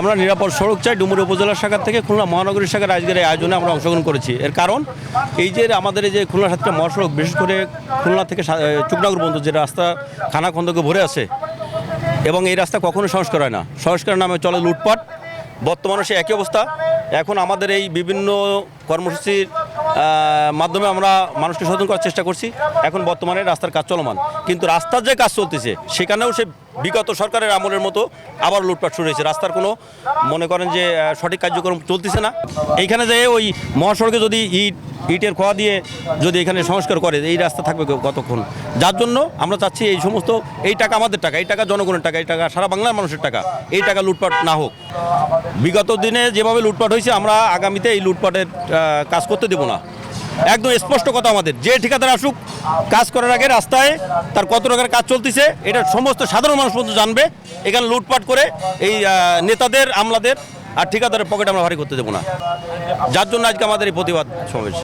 আমরা নিরাপদ সড়ক চাই ডুমুরিয়া উপজেলা শাখা থেকে খুলনা মহানগরী শাখার আজকের এই আয়োজনে আমরা অংশগ্রহণ করেছি। এর কারণ এই যে আমাদের এই যে খুলনা সাতক্ষীরা মহাসড়ক, বিশেষ করে খুলনা থেকে চুকনাগর পর্যন্ত যে রাস্তা খানাখন্দকে ভরে আছে এবং এই রাস্তা কখনো সংস্কার হয় না, সংস্কারের নামে চলে লুটপাট। বর্তমানে সে একই অবস্থা। এখন আমাদের এই বিভিন্ন কর্মসূচির মাধ্যমে আমরা মানুষকে সচেতন করার চেষ্টা করছি। এখন বর্তমানে রাস্তার কাজ চলমান, কিন্তু রাস্তার যে কাজ চলতেছে সেখানেও সে বিগত সরকারের আমলের মতো আবার লুটপাট শুরু হয়েছে। রাস্তার কোনো মনে করেন যে সঠিক কার্যক্রম চলতেছে না। এইখানে যে ওই মহাসড়কে যদি ইটের খোয়া দিয়ে যদি এখানে সংস্কার করে, এই রাস্তা থাকবে কতক্ষণ? যার জন্য আমরা চাচ্ছি এই সমস্ত, এই টাকা আমাদের টাকা, এই টাকা জনগণের টাকা, এই টাকা সারা বাংলার মানুষের টাকা, এই টাকা লুটপাট না হোক। বিগত দিনে যেভাবে লুটপাট হয়েছে আমরা আগামীতে এই লুটপাটের কাজ করতে দেব না। একদম স্পষ্ট কথা আমাদের, যে ঠিকাদার আসুক কাজ করার আগে রাস্তায় তার কত টাকার কাজ চলতেছে এটা সমস্ত সাধারণ মানুষ পর্যন্ত জানবে। এখানে লুটপাট করে এই নেতাদের, আমলাদের আর ঠিকাদারের পকেট আমরা ভারী করতে দেবো না। যার জন্য আজকে আমাদের এই প্রতিবাদ সমাবেশ।